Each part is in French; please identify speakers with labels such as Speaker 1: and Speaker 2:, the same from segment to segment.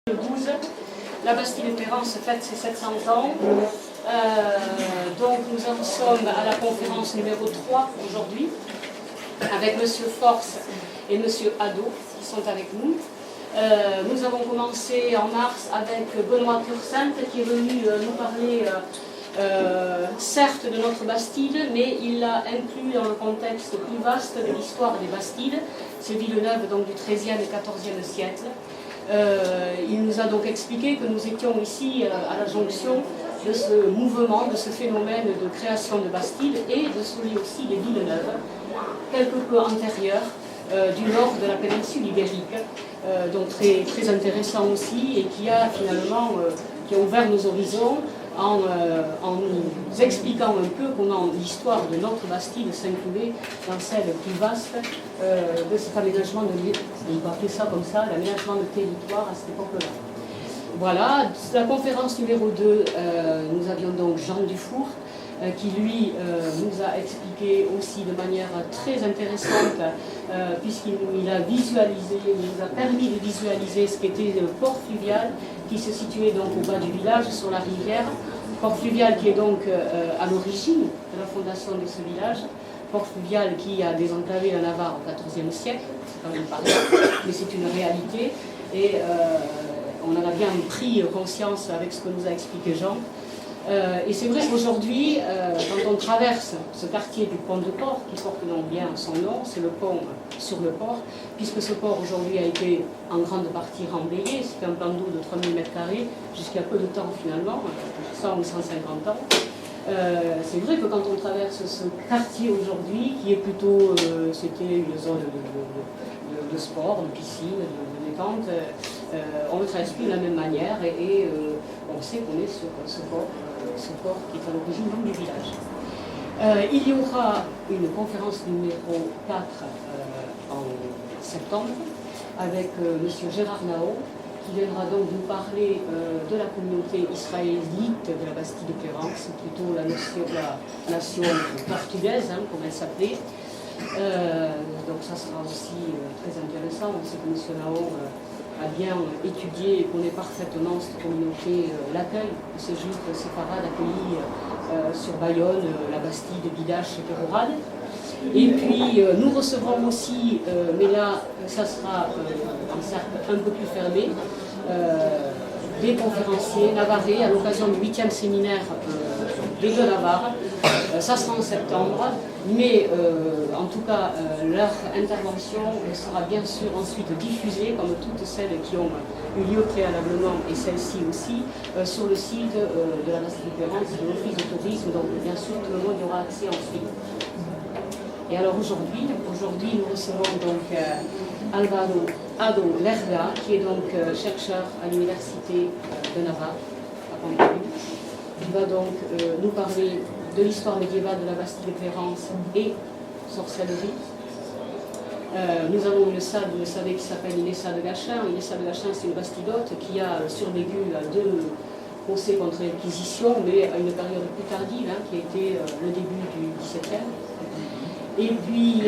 Speaker 1: Le 12, la Bastille-de-Pérance fête ses 700 ans. Donc nous en sommes à la conférence numéro 3 aujourd'hui, avec M. Force et M. Hadot qui sont avec nous. Nous avons commencé en mars avec Benoît Pursainte qui est venu nous parler certes de notre Bastide, mais il l'a inclus dans le contexte plus vaste de l'histoire des Bastides, ces villes-neuves donc du XIIIe et XIVe siècle. Il nous a donc expliqué que nous étions ici à la jonction de ce mouvement, de ce phénomène de création de Bastides et de celui aussi des villes neuves, quelque peu antérieures du nord de la péninsule ibérique, donc très, très intéressant aussi et qui a finalement qui a ouvert nos horizons en nous expliquant un peu comment l'histoire de notre Bastide s'incluait dans celle plus vaste de cet aménagement de l'île. On peut appeler ça comme ça, l'aménagement de territoire à cette époque-là. Voilà, la conférence numéro 2, nous avions donc Jean Dufour, qui lui nous a expliqué aussi de manière très intéressante, puisqu'il a visualisé, il nous a permis de visualiser ce qu'était le port fluvial, qui se situait donc au bas du village, sur la rivière. Port fluvial qui est donc à l'origine de la fondation de ce village. Port fluvial qui a désenclavé la Navarre au XIVe siècle, c'est quand même pas rien, mais c'est une réalité. Et on en a bien pris conscience avec ce que nous a expliqué Jean. Et c'est vrai qu'aujourd'hui, quand on traverse ce quartier du pont de Port, qui porte donc bien son nom, c'est le pont sur le port, puisque ce port aujourd'hui a été en grande partie remblayé, c'est un plan d'eau de 3000 m² jusqu'à peu de temps finalement, 100 ou 150 ans. C'est vrai que quand on traverse ce quartier aujourd'hui, qui est plutôt, c'était une zone de sport, de piscine, de détente, on ne le traverse plus de la même manière et on sait qu'on est sur ce port qui est à l'origine du village. Il y aura une conférence numéro 4 en septembre avec M. Gérard Nao, qui viendra donc nous parler de la communauté israélite de la Bastille-de-Pérance, plutôt la nation portugaise, comme elle s'appelait. Donc ça sera aussi très intéressant. On sait que M. Nao a bien étudié et connaît parfaitement cette communauté, l'accueil de ces juifs séfarades accueillis sur Bayonne, la Bastide, Bidache et Pérorade. Et puis nous recevrons aussi, mais là ça sera un cercle un peu plus fermé, des conférenciers navarrais à l'occasion du 8e séminaire des Deux Navarres. Ça sera en septembre, mais en tout cas leur intervention sera bien sûr ensuite diffusée, comme toutes celles qui ont eu lieu préalablement et celle-ci aussi, sur le site de la Bastille-de-Pérance, de l'Office de tourisme, donc bien sûr tout le monde y aura accès ensuite. Et alors aujourd'hui nous recevons donc Álvaro Hadot Lerga, qui est donc chercheur à l'Université de Navarre, à Pampelune. Il va donc nous parler de l'histoire médiévale de la Bastille-de-Pérance et sorcellerie. Nous avons une salle, vous le savez, qui s'appelle Inessa de Gachin. Inessa de Gachin, c'est une bastidote qui a survécu à 2 procès contre l'Inquisition, mais à une période plus tardive, qui a été le début du XVIIe. Et puis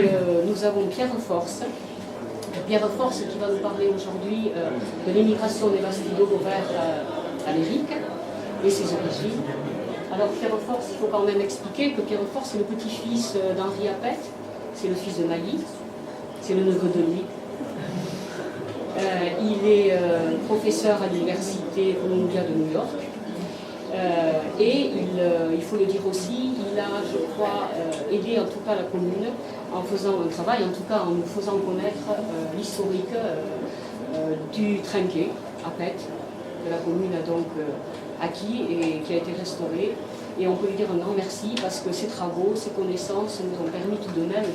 Speaker 1: nous avons Pierre Force. Pierre Force qui va nous parler aujourd'hui de l'émigration des Bastidots vers l'Amérique et ses origines. Alors Pierre Force, il faut quand même expliquer que Pierre Force est le petit-fils d'Henri Appet, c'est le fils de Mailly, c'est le neveu de lui. Il est professeur à l'université Columbia de New York. Et il faut le dire aussi, il a, je crois, aidé en tout cas la commune en faisant un travail, en tout cas en nous faisant connaître l'historique du trinquet à Pet, que la commune a donc acquis et qui a été restauré. Et on peut lui dire un grand merci parce que ses travaux, ses connaissances nous ont permis tout de même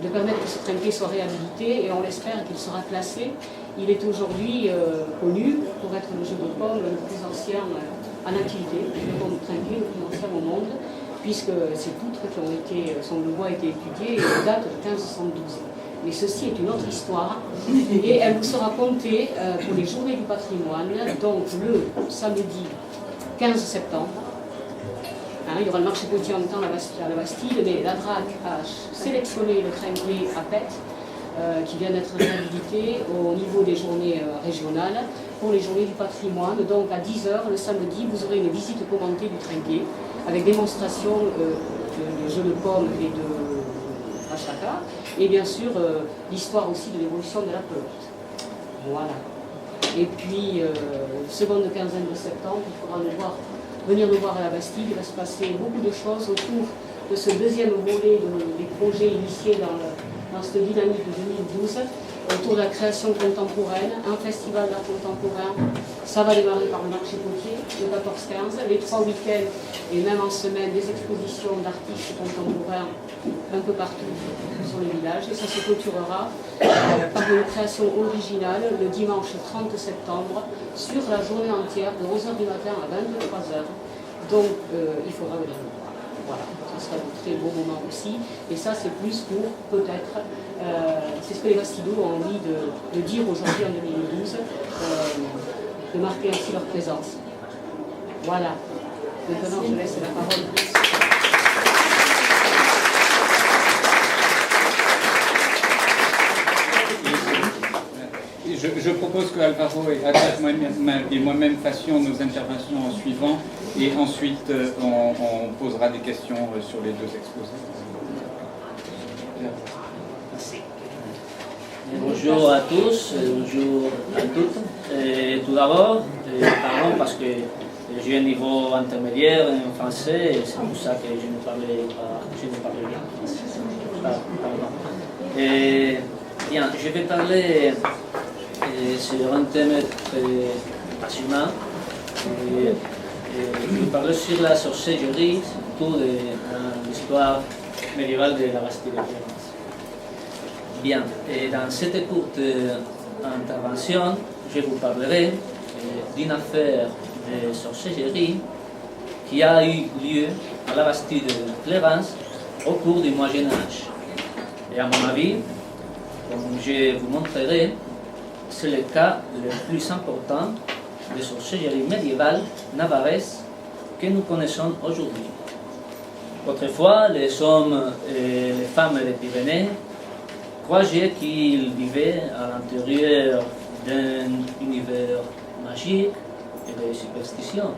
Speaker 1: de permettre que ce trinquet soit réhabilité et on l'espère qu'il sera classé. Il est aujourd'hui connu pour être le jeu de paume le plus ancien en activité, le jeu de paume trinquet le plus ancien au monde, puisque ces poutres qui ont été, son bois a été étudié et date de 1572. Mais ceci est une autre histoire et elle vous sera contée pour les journées du patrimoine, donc le samedi 15 septembre. Il y aura le marché potier en même temps à la Bastille, mais la DRAC a sélectionné le trinquet à Pet qui vient d'être réhabilité au niveau des journées régionales pour les journées du patrimoine. Donc à 10 h le samedi, vous aurez une visite commentée du trinquet avec démonstration de jeux de pommes et de rachaka, et bien sûr l'histoire aussi de l'évolution de la pelote. Voilà. Et puis, seconde quinzaine de septembre, il faudra venir nous voir à la Bastille. Il va se passer beaucoup de choses autour de ce deuxième volet des projets initiés dans cette dynamique de 2012, autour de la création contemporaine, un festival d'art contemporain. Ça va démarrer par le marché potier, le 14-15, les 3 week-ends et même en semaine, des expositions d'artistes contemporains un peu partout sur le village. Et ça se clôturera par une création originale le dimanche 30 septembre sur la journée entière de 11 h du matin à 23 h. Donc il faudra venir nous voir. Voilà, ce sera de très beaux moments aussi. Et ça, c'est plus pour peut-être, c'est ce que les Bastidous ont envie de dire aujourd'hui en 2012, de marquer ainsi leur présence. Voilà. Maintenant, je laisse la parole.
Speaker 2: Je propose que Alvaro et Agathe et moi-même fassions nos interventions en suivant, et ensuite on posera des questions sur les deux exposés.
Speaker 3: Bonjour à tous, bonjour à toutes. Tout d'abord, pardon parce que j'ai un niveau intermédiaire en français, et c'est pour ça que je ne parlais bien français. Pardon. Bien, je vais parler sur un thème très passionnant. Je vais parler sur la sorcellerie, surtout de l'histoire médiévale de la Bastille de Provence. Bien, et dans cette courte intervention, je vous parlerai d'une affaire de sorcellerie qui a eu lieu à la Bastille de Provence au cours du Moyen Âge. Et à mon avis, comme je vous montrerai, c'est le cas le plus important de sorcellerie médiévale navarraise que nous connaissons aujourd'hui. Autrefois, les hommes et les femmes des Pyrénées croyaient qu'ils vivaient à l'intérieur d'un univers magique et de superstition.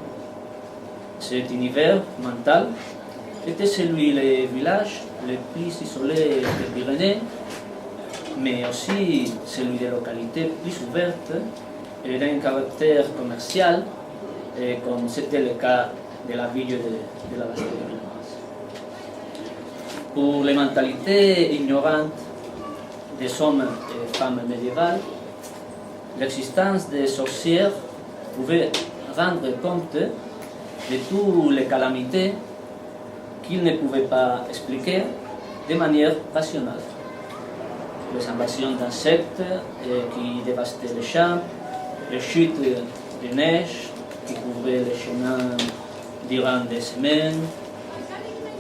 Speaker 3: Cet univers mental était celui des villages les plus isolés des Pyrénées, mais aussi celui des localités plus ouvertes et d'un caractère commercial, comme c'était le cas de la ville de la Bastille de Provence. Pour les mentalités ignorantes des hommes et femmes médiévales, l'existence des sorcières pouvait rendre compte de toutes les calamités qu'ils ne pouvaient pas expliquer de manière rationnelle. Les invasions d'insectes qui dévastaient les champs, les chutes de neige qui couvraient les chemins durant des semaines,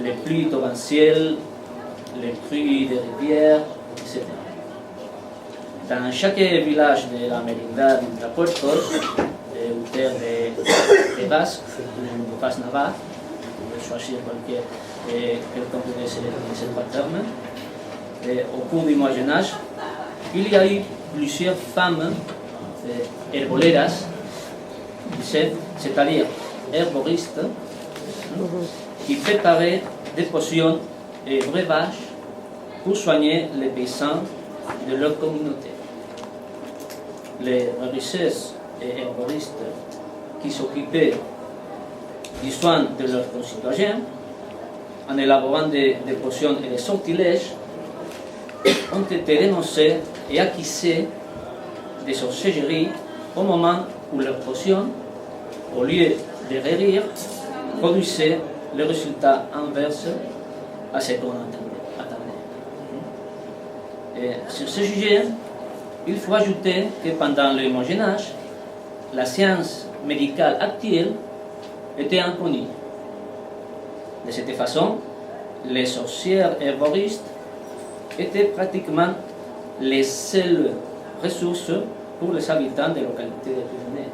Speaker 3: les pluies torrentielles, les crues des rivières, etc. Dans chaque village de la Merindad d'Ultrapuertos, ou terre des Basques, ou de Bas Navarre, vous pouvez choisir quelqu'un de ces trois termes. Au cours du Moyen Âge, il y a eu plusieurs femmes herboleras, c'est-à-dire herboristes, qui préparaient des potions et breuvages pour soigner les paysans de leur communauté. Les hérisseuses et herboristes qui s'occupaient du soin de leurs concitoyens en élaborant des potions et des sortilèges ont été dénoncés et accusés de sorcellerie au moment où leurs potions, au lieu de guérir, produisaient le résultat inverse à ce qu'on attendait. Et sur ce sujet, il faut ajouter que pendant le Moyen Âge, la science médicale actuelle était inconnue. De cette façon, les sorcières herboristes étaient pratiquement les seules ressources pour les habitants des localités des Pyrénées.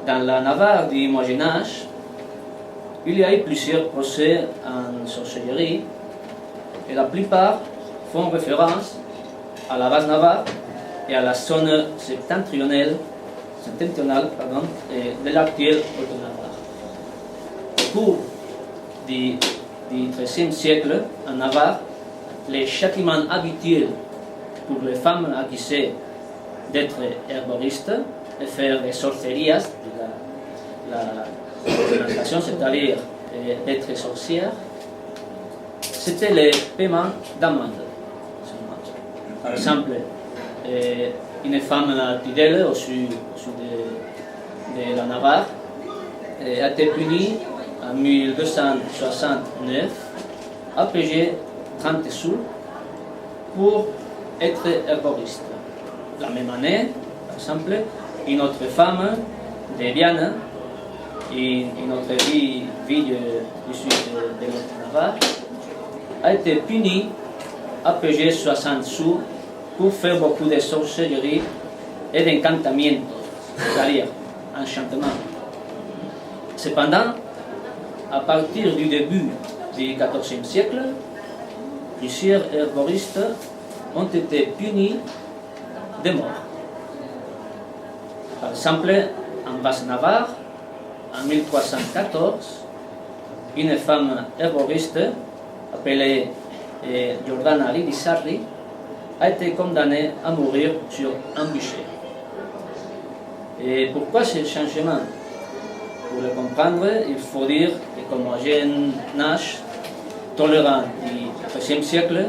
Speaker 3: Dans la Navarre du Moyen Âge, il y a eu plusieurs procès en sorcellerie et la plupart font référence à la base Navarre et à la zone septentrionale de l'actuel Haute-Navarre. Au cours du XIIIe siècle, en Navarre, les châtiments habituels pour les femmes accusées d'être herboristes et faire des sorcerias, la prononciation, c'est-à-dire d'être sorcières, c'était le paiement d'amende. Par exemple, une femme fidèle au sud de la Navarre a été punie en 1269 à payer 30 sous pour être herboriste. La même année, par exemple, une autre femme de Vienne, une autre ville du sud de la Navarre, a été punie à payer 60 sous pour faire beaucoup de sorcellerie et d'encantamiento, c'est-à-dire enchantement. Cependant, à partir du début du XIVe siècle, plusieurs herboristes ont été punis de mort. Par exemple, en Basse-Navarre, en 1314, une femme herboriste appelée Giordana Lindisarri a été condamnée à mourir sur un bûcher. Et pourquoi ce changement? Pour le comprendre, il faut dire que comme un jeune âge tolérant du XIIIe siècle,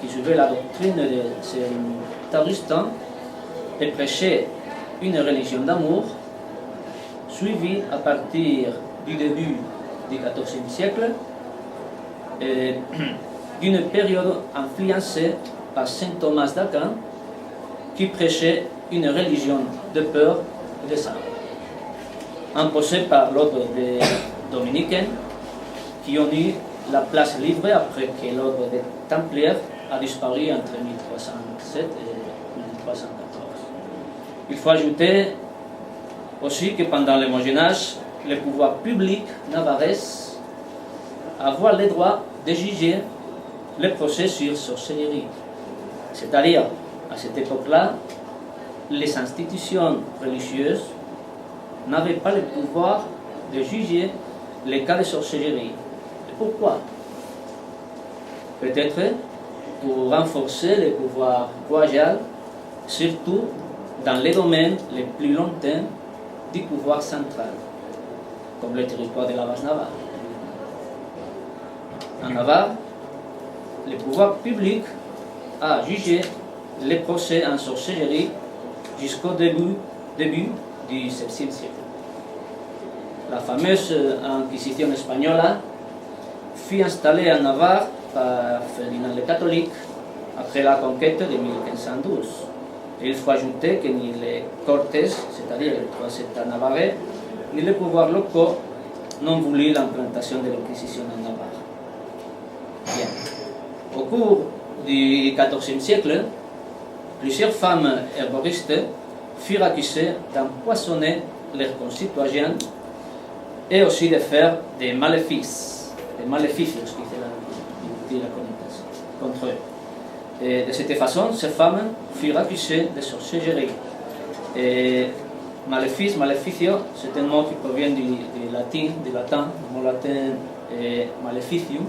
Speaker 3: qui suivait la doctrine de Saint Augustin et prêchait une religion d'amour, suivie à partir du début du XIVe siècle, d'une période influencée par saint Thomas d'Aquin, qui prêchait une religion de peur et de sang, imposée par l'ordre des dominicains, qui ont eu la place libre après que l'ordre des Templiers a disparu entre 1307 et 1314. Il faut ajouter aussi que pendant le Moyen-Âge, le pouvoir public navarrais avait le droit de juger les procès sur sorcellerie. C'est-à-dire, à cette époque-là, les institutions religieuses n'avaient pas le pouvoir de juger les cas de sorcellerie. Et pourquoi? Peut-être pour renforcer le pouvoir royal, surtout dans les domaines les plus lointains du pouvoir central, comme le territoire de la Basse-Navarre. En Navarre, le pouvoir public a jugé les procès en sorcellerie jusqu'au début du XVIe siècle. La fameuse Inquisition espagnole fut installée en Navarre par Ferdinand le Catholique après la conquête de 1512. Et il faut ajouter que ni les Cortes, c'est-à-dire les trois États navarrais, ni les pouvoirs locaux n'ont voulu l'implantation de l'Inquisition en Navarre. Bien. Au cours du XIVe siècle, plusieurs femmes herboristes furent accusées d'empoisonner leurs concitoyens et aussi de faire des maléfices, qui fait la connotation, contre eux. Et de cette façon, ces femmes furent accusées de sorcellerie. Et maleficio, c'est un mot qui provient du latin, du mot latin maleficium.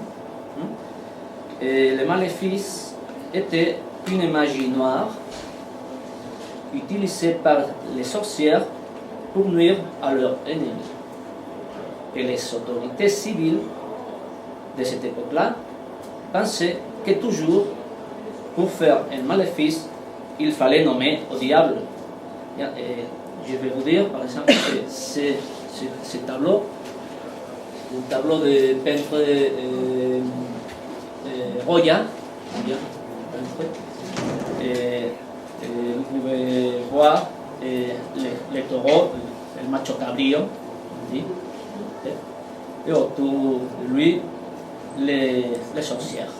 Speaker 3: Et le maléfice était une magie noire utilisée par les sorcières pour nuire à leurs ennemis. Et les autorités civiles de cette époque-là pensaient que toujours, pour faire un maléfice, il fallait nommer au diable. Et je vais vous dire, par exemple, que ce tableau, le tableau de peintre Roya, vous pouvez voir les taureaux, le macho cabrío, et autour de lui, les sorcières.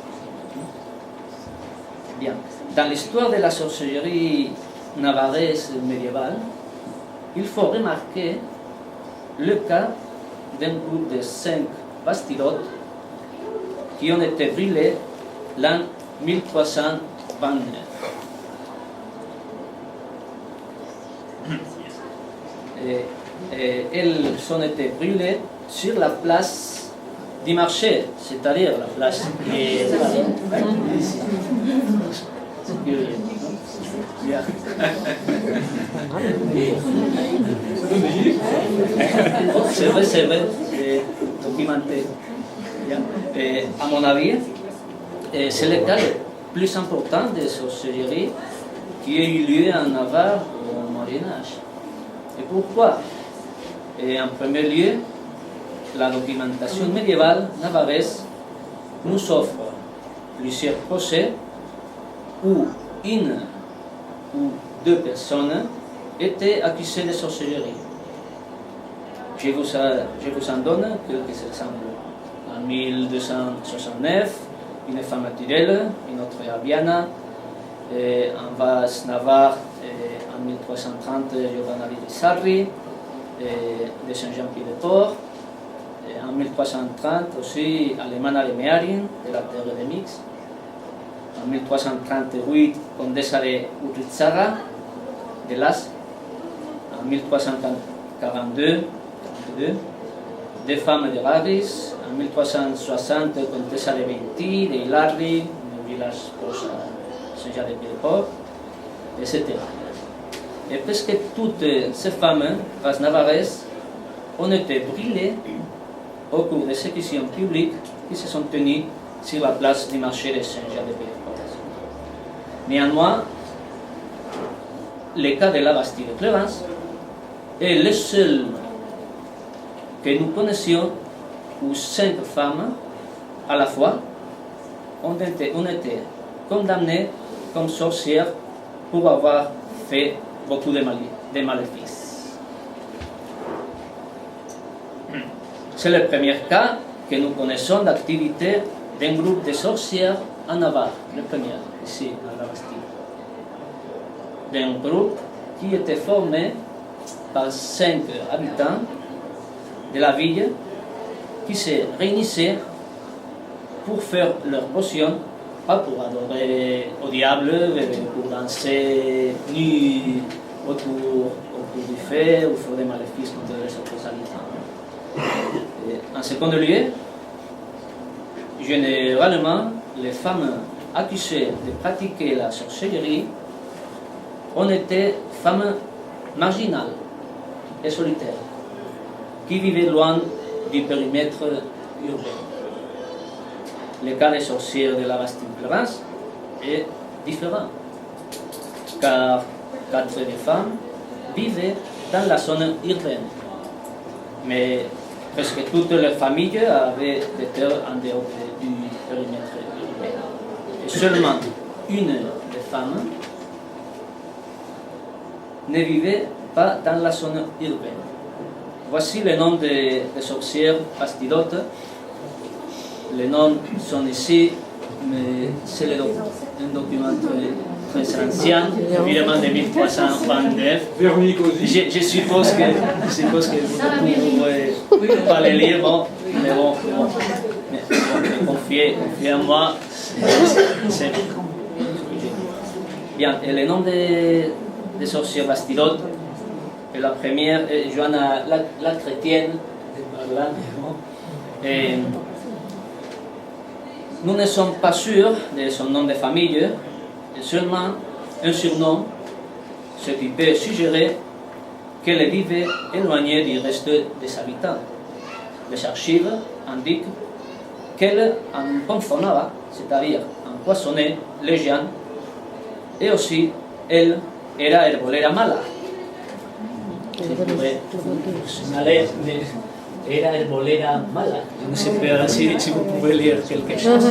Speaker 3: Bien. Dans l'histoire de la sorcellerie navarraise médiévale, il faut remarquer le cas d'un groupe de 5 bastirotes qui ont été brûlés l'an 1329. elles ont été brûlées sur la place du marché, c'est-à-dire la place qui est ici. C'est curieux. Bien. C'est vrai, c'est documenté. Bien. À mon avis, c'est le cas le plus important de sorcellerie qui a eu lieu en Navarre au Moyen-Âge. Et pourquoi? En premier lieu, la documentation médiévale navarraise nous offre plusieurs procès où une ou deux personnes étaient accusées de sorcellerie. Je vous en donne quelques exemples. En 1269, une femme à Tudel, une autre à Viana, en Basse-Navarre, en 1330, Giovanna di Sarri, de Saint-Jean-Pied-de-Port. En 1330 aussi, Alemana de Mearin, de la terre de Mix. En 1338, Condessa de Urrizara, de Las. En 1342, des femmes de Raris. En 1360, Comtessa de Venti, de Hilarri, un village proche à Saint-Jean-de-Pied-de-Port, etc. Et presque toutes ces femmes, races navaraises, ont été brûlées au cours des exécutions publiques qui se sont tenues sur la place du marché de Saint-Jean-de-Pied-de-Port. Néanmoins, le cas de la Bastille de Clémence est le seul que nous connaissions où 5 femmes à la fois ont été condamnées comme sorcières pour avoir fait beaucoup de maléfices. C'est le premier cas que nous connaissons d'activité d'un groupe de sorcières en Navarre, le premier, ici, à la Bastille. D'un groupe qui était formé par 5 habitants de la ville qui se réunissaient pour faire leur potion, pas pour adorer au diable, mais pour danser nus autour du feu ou faire des maléfices contre les autres habitants. En second lieu, généralement, les femmes accusées de pratiquer la sorcellerie ont été femmes marginales et solitaires, qui vivaient loin du périmètre urbain. Le cas des sorcières de la Bastille-Clémence est différent, car 4 des femmes vivaient dans la zone urbaine, mais presque toutes les familles avaient des terres en dehors du périmètre urbain. Et seulement une des femmes ne vivait pas dans la zone urbaine. Voici les noms des sorcières bastidotes. Les noms sont ici, mais c'est un document très ancien, évidemment de 1329.
Speaker 2: Véronique aussi.
Speaker 3: Je suppose que vous ne pouvez pas les lire, mais confiez en moi. C'est bien. Et les noms des sorcières bastidotes, et la première est Johanna la chrétienne, et nous ne sommes pas sûrs de son nom de famille, et seulement un surnom, ce qui peut suggérer qu'elle vivait éloignée du reste des habitants. Les archives indiquent qu'elle empoisonnava, c'est-à-dire empoisonnait les gens, et aussi elle era herbolera mala. Era herbolera mala. Je ne sais pas si vous pouvez lire quelque chose.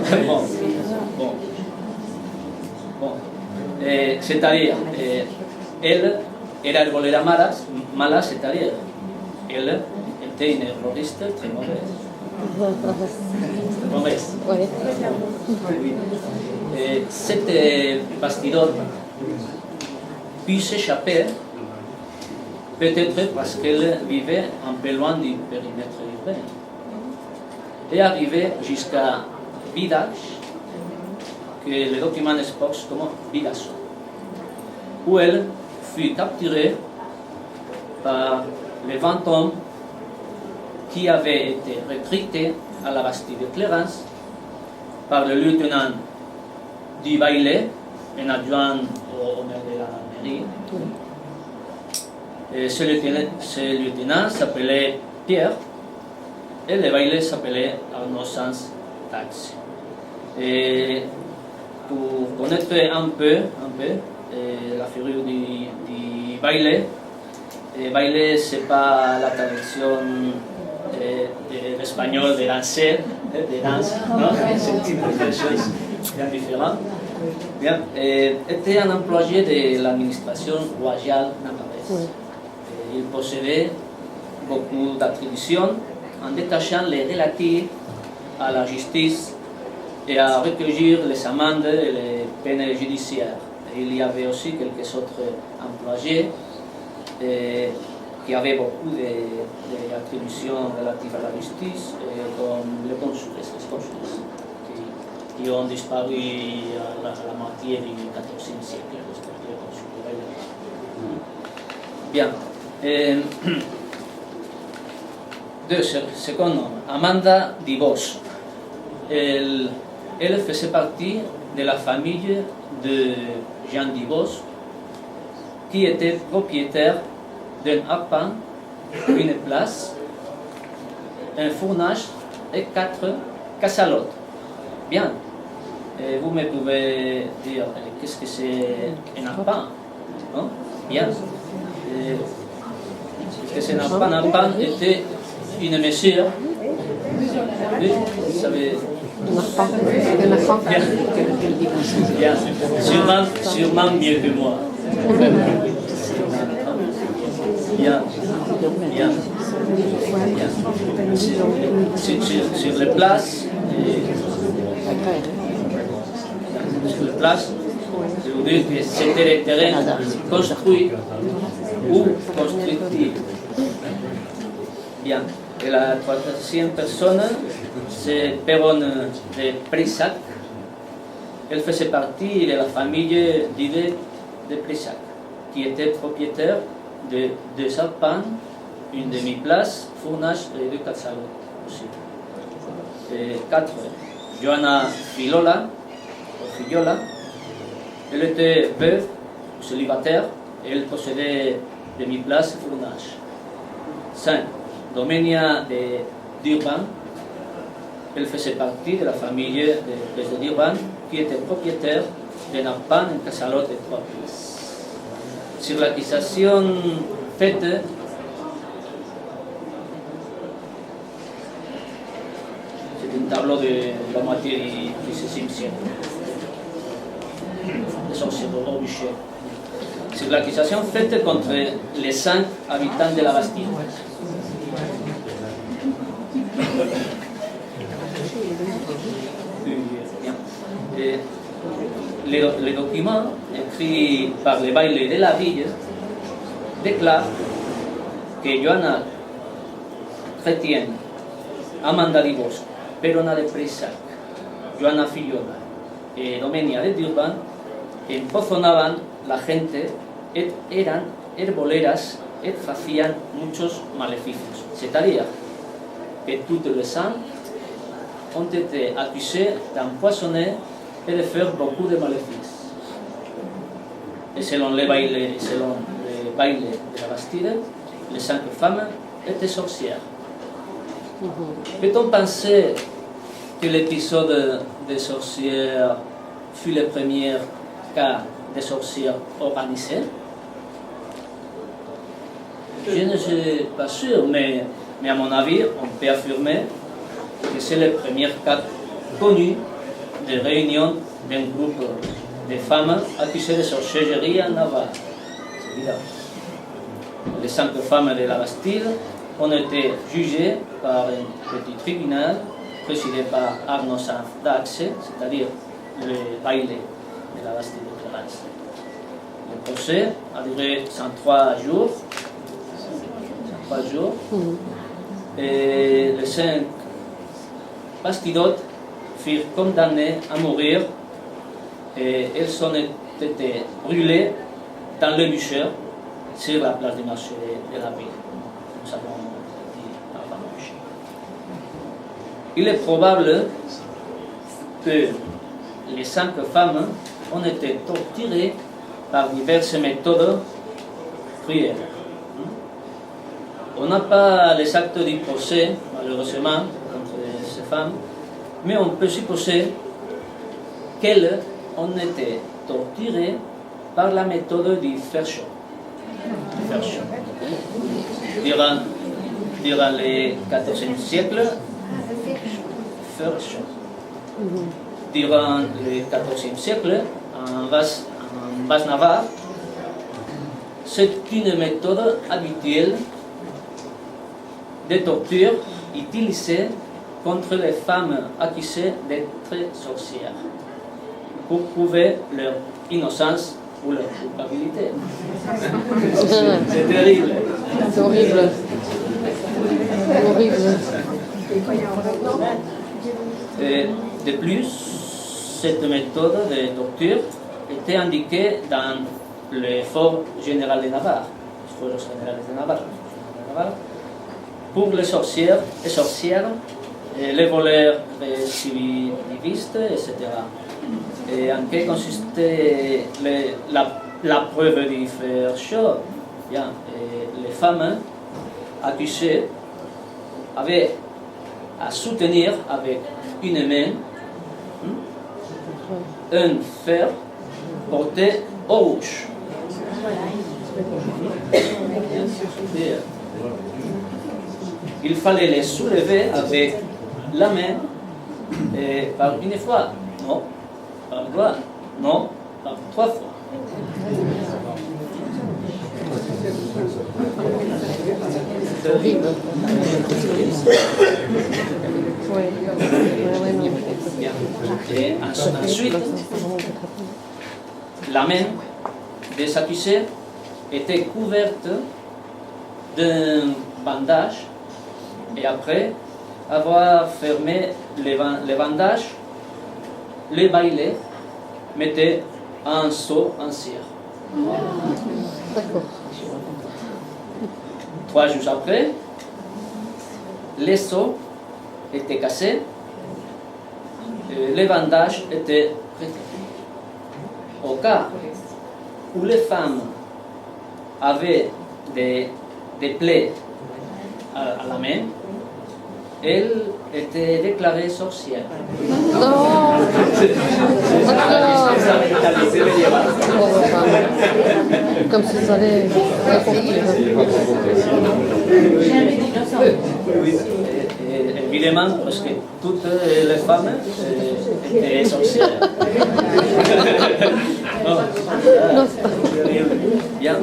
Speaker 4: Très bien.
Speaker 3: C'est-à-dire, elle era herbolera mala, c'est-à-dire, elle était une herboriste très mauvaise. Cette bastidote put s'échapper, peut-être parce qu'elle vivait un peu loin du périmètre urbain, et arriver jusqu'à Vidac, que le document expose comme Bigasson, où elle fut capturée par les 20 hommes qui avaient été recrutés à la Bastille de Clarence par le lieutenant du Baillet, un adjoint au maire de la mairie. Et ce lieutenant s'appelait Pierre et le Baillet s'appelait Arnaud Sans Taxe. Et pour connaître un peu la figure du Baillet, le Baillet c'est pas la traduction de l'espagnol de danser, de danse, non? C'est quelque chose bien différent. Bien, était un employé de l'administration royale navarraise. Il possédait beaucoup d'attributions en détachant les relatifs à la justice et à recueillir les amendes et les peines judiciaires. Et il y avait aussi quelques autres employés qui avaient beaucoup d'attributions relatives à la justice, comme les consuls, qui ont disparu à la moitié du XIVe siècle. Bien. Deux second nom, Amanda Dibos. Elle faisait partie de la famille de Jean Dibos, qui était propriétaire d'un arpent, une place, un fournage et 4 casalotes. Bien. Et vous me pouvez dire qu'est-ce que c'est un arpent, non? Bien. Qu'est-ce que c'est un arpent? Un arpent était une mesure. Oui, vous savez. Bien. Sûrement mieux que moi. Bien. Sur les places, je veux dire que c'était des terrains construits ou constructifs. Bien. Et la troisième personne, c'est Péronne de Prissac. Elle faisait partie de la famille d'Idée de Prissac, qui était propriétaire de 2 arpents, une demi-place, fournage et 2 casalotes aussi. Et 4. Johanna Fiola. Elle était veuve, célibataire, et elle possédait demi-place et fournage. 5. Domenia de Durban. Elle faisait partie de la famille de Durban, qui était propriétaire d'un arpent, une casalote et 3 places. Sur l'accusation faite, c'est un tableau de la moitié du XVIe siècle. Les sorciers de Robuchet. C'est l'accusation faite contre les 5 habitants de la Bastille. Les documents écrits par les bailles de la ville déclarent que Johanna Chrétienne, Amanda Dibos, Perona de Prissac, Johanna Fiola y Domenia de Durban empozonaban la gente, eran herboleras y hacían muchos maleficios. C'est-à-dire que toutes les saints ont été accusés d'empoisonner et de faire beaucoup de maléfices. Et selon les bailles de la Bastille, les 5 femmes étaient sorcières. Peut-on penser que l'épisode des sorcières fut le premier cas de sorcières organisées? Je ne suis pas sûr, mais à mon avis, on peut affirmer que c'est le premier cas connu de réunion d'un groupe de femmes accusées de sorcellerie en Navarre. C'est évident. Les 5 femmes de la Bastille ont été jugées par un petit tribunal présidé par Arnaud Sans Taxe, c'est-à-dire le bailli de la Bastille de Clarence. Le procès a duré 103 jours. Et les 5 bastidotes furent condamnés à mourir et elles ont été brûlées dans le bûcher sur la place du marché de la ville. Nous avons dit avant le bûcher. Il est probable que les 5 femmes ont été torturées par diverses méthodes cruelles. On n'a pas les actes du procès, malheureusement, contre ces femmes, mais on peut supposer qu'elles ont été torturées par la méthode du fer chaud. Durant le XIVe siècle, fer chaud. Durant le XIVe siècle, en Basse-Navarre, c'est une méthode habituelle de torture utilisée contre les femmes accusées d'être sorcières pour prouver leur innocence ou leur culpabilité. C'est terrible.
Speaker 4: C'est horrible. Horrible.
Speaker 3: Et de plus, cette méthode de torture était indiquée dans le fort général de Navarre, pour les sorcières et sorcières, et les voleurs récidivistes, etc. Et en quoi consistait la preuve du fer chaud? Bien, les femmes accusées avaient à soutenir avec une main un fer porté au rouge. Il fallait les soulever avec la main par une fois, non, par 2, non, par 3 fois.
Speaker 4: C'est horrible. Oui.
Speaker 3: Bien. Et ensuite, la main des accusés était couverte d'un bandage et après avoir fermé les bandages, les bailés mettaient un seau en cire.
Speaker 4: D'accord.
Speaker 3: 3 jours après, les seaux étaient cassés, les bandages étaient retirés. Au cas où les femmes avaient des plaies à la main, elles étaient déclarées sorcières.
Speaker 4: Non.
Speaker 3: C'est la mentalité médiévale.
Speaker 4: Comme si ça allait
Speaker 3: Évidemment, parce que toutes les femmes étaient sorcières. Bien,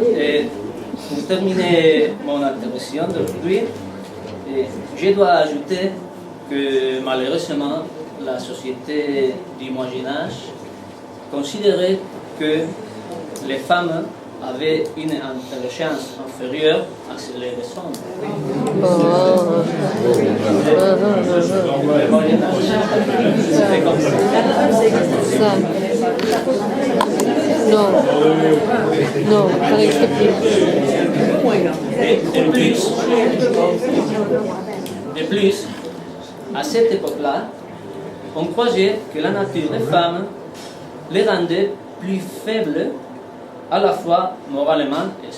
Speaker 3: pour terminer mon intervention d'aujourd'hui, je dois ajouter que malheureusement, la société du Moyen-Âge considérait que les femmes avaient une intelligence inférieure à celle des hommes. Le Moyen-Âge, c'était comme ça.
Speaker 4: Ça. Non. Non, ça n'existe
Speaker 3: De plus, à cette époque-là, on croyait que la nature des femmes les rendait plus faibles, à la fois moralement et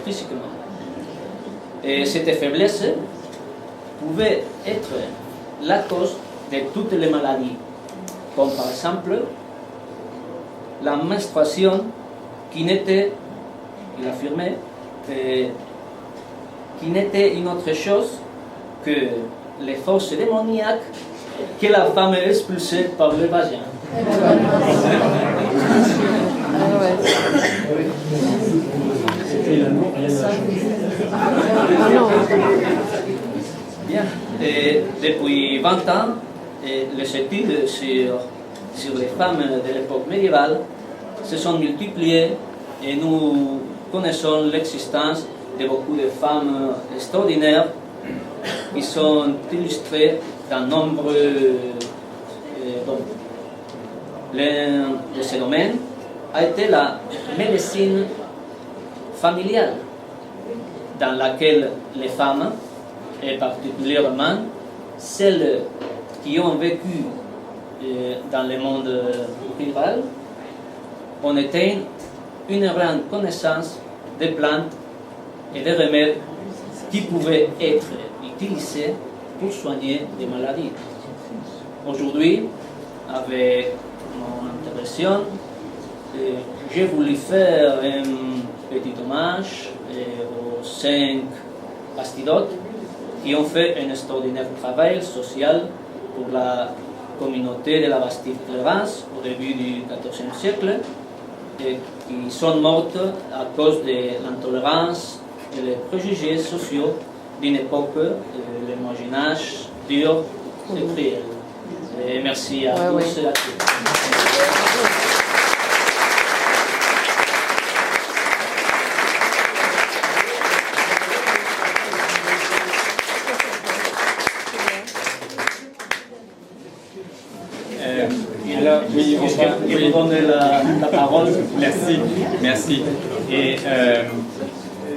Speaker 3: physiquement. Et cette faiblesse pouvait être la cause de toutes les maladies, comme par exemple la menstruation qui n'était, il affirmait, qui n'était une autre chose que les forces démoniaques que la femme expulsait par le vagin. Bien. Et depuis 20 ans, les études sur les femmes de l'époque médiévale se sont multipliées et nous connaissons l'existence de beaucoup de femmes extraordinaires qui sont illustrées dans nombreux L'un de ces domaines a été la médecine familiale, dans laquelle les femmes, et particulièrement celles qui ont vécu dans le monde rural, ont atteint une grande connaissance des plantes et des remèdes qui pouvaient être utilisés pour soigner des maladies. Aujourd'hui, avec mon intervention, j'ai voulu faire un petit hommage aux 5 bastidotes qui ont fait un extraordinaire travail social pour la communauté de la Bastide-Clévence au début du XIVe siècle et qui sont mortes à cause de l'intolérance et des préjugés sociaux d'une époque de le Moyen-Âge dur et cruel. Et merci à tous et à toutes.
Speaker 2: Alors, oui, on va
Speaker 3: vous donner la parole.
Speaker 2: Merci. Et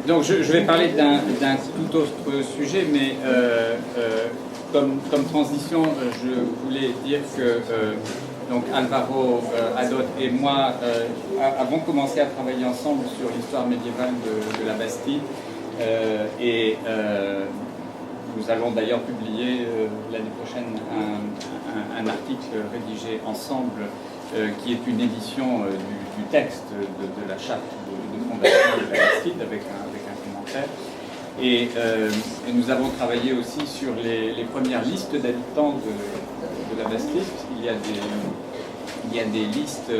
Speaker 2: donc, je vais parler d'un tout autre sujet, mais comme transition, je voulais dire que donc Alvaro Adot et moi avons commencé à travailler ensemble sur l'histoire médiévale de la Bastide. Nous allons d'ailleurs publier l'année prochaine un article rédigé ensemble qui est une édition du texte de la charte de fondation de la Bastide avec un commentaire. Et nous avons travaillé aussi sur les premières listes d'habitants de la Bastide, puisqu'il y a des listes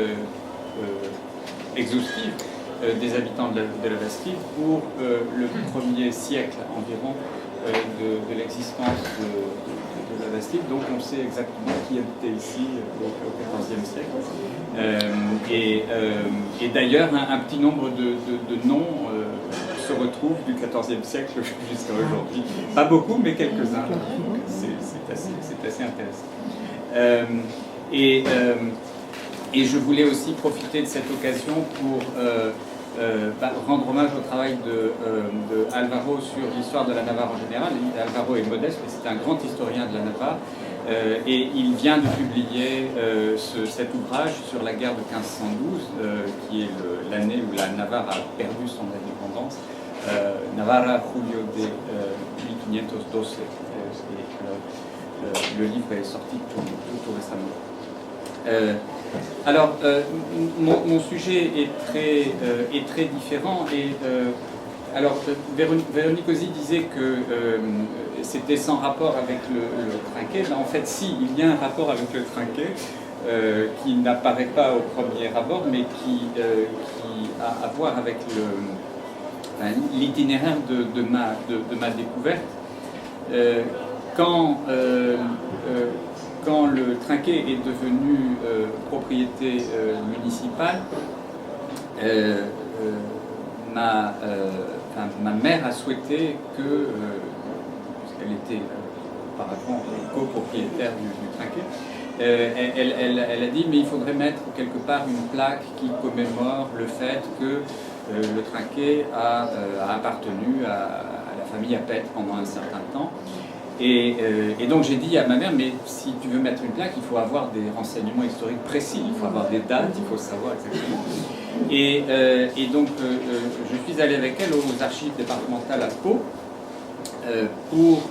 Speaker 2: exhaustives des habitants de la Bastide pour le 1er siècle environ de l'existence de la Bastide. Donc on sait exactement qui habitait ici au XIVe siècle. Et d'ailleurs, un petit nombre de noms se retrouvent du XIVe siècle jusqu'à aujourd'hui. Pas beaucoup, mais quelques-uns. C'est assez intéressant. Et je voulais aussi profiter de cette occasion pour rendre hommage au travail de Alvaro sur l'histoire de la Navarre en général. Alvaro est modeste, mais c'est un grand historien de la Navarre. Et il vient de publier cet ouvrage sur la guerre de 1512, qui est l'année où la Navarre a perdu son indépendance. Navarra Julio de 1512. Le livre est sorti tout récemment. Alors, mon sujet est très différent. Alors, Véronique Ozzi disait que c'était sans rapport avec le trinquet. En fait, si, il y a un rapport avec le trinquet qui n'apparaît pas au premier abord, mais qui a à voir avec l'itinéraire de ma découverte. Quand le trinquet est devenu propriété municipale, ma mère a souhaité que, puisqu'elle était auparavant copropriétaire du trinquet, elle a dit mais il faudrait mettre quelque part une plaque qui commémore le fait que le trinquet a appartenu à la famille Apet pendant un certain temps. Et donc j'ai dit à ma mère, mais si tu veux mettre une plaque, il faut avoir des renseignements historiques précis, il faut avoir des dates, il faut savoir exactement. Et donc je suis allé avec elle aux archives départementales à Pau pour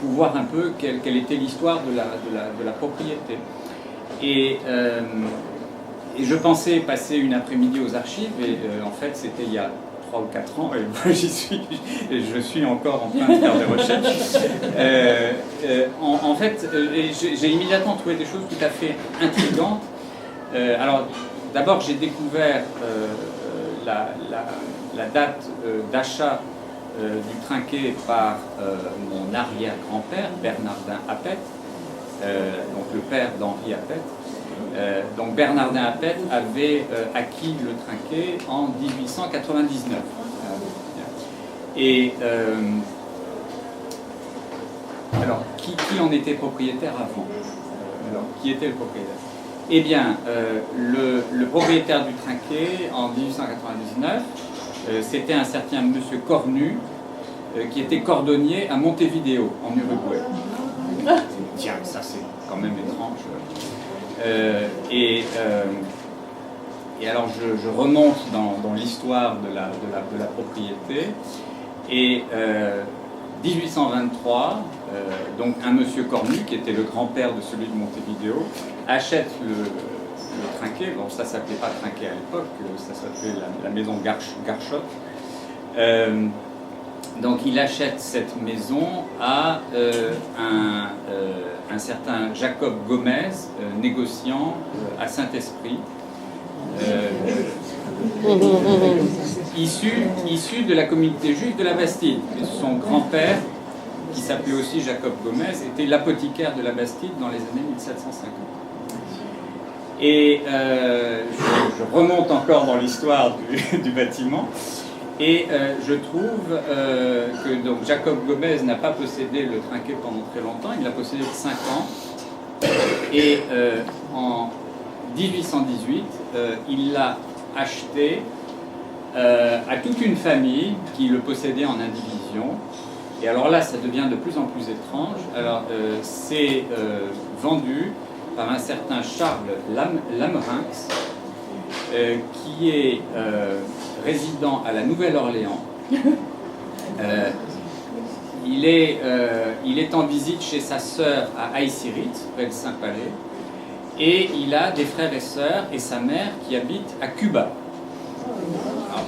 Speaker 2: voir un peu quelle était l'histoire de la propriété. Et je pensais passer une après-midi aux archives, et en fait c'était il y a 3 ou 4 ans, et moi je suis encore en train de faire des recherches. En fait, j'ai immédiatement trouvé des choses tout à fait intrigantes. Alors, d'abord, j'ai découvert la date d'achat du trinquet par mon arrière-grand-père, Bernardin Apet, donc le père d'Henri Apet. Donc Bernardin Apet avait acquis le trinquet en 1899. Alors, qui en était propriétaire avant? Alors, qui était le propriétaire? Eh bien, le propriétaire du trinquet, en 1899, c'était un certain monsieur Cornu, qui était cordonnier à Montevideo, en Uruguay. Tiens, ça c'est quand même étrange. Et alors je remonte dans l'histoire de la propriété. Et 1823, donc un monsieur Cornu, qui était le grand-père de celui de Montevideo, achète le trinquet. Bon, ça s'appelait pas trinquet à l'époque, ça s'appelait la maison Garchotte. Donc il achète cette maison à un certain Jacob Gomez, négociant à Saint-Esprit, issu de la communauté juive de la Bastide. Et son grand-père, qui s'appelait aussi Jacob Gomez, était l'apothicaire de la Bastide dans les années 1750. Et je remonte encore dans l'histoire du bâtiment. Et je trouve que donc, Jacob Gomez n'a pas possédé le trinquet pendant très longtemps, il l'a possédé 5 ans. Et en 1818, il l'a acheté à toute une famille qui le possédait en indivision. Et alors là, ça devient de plus en plus étrange. Alors, c'est vendu par un certain Charles Lamerinx, qui est résident à la Nouvelle-Orléans. Il est en visite chez sa sœur à Aïssirit, près de Saint-Palais, et il a des frères et sœurs et sa mère qui habitent à Cuba. Alors,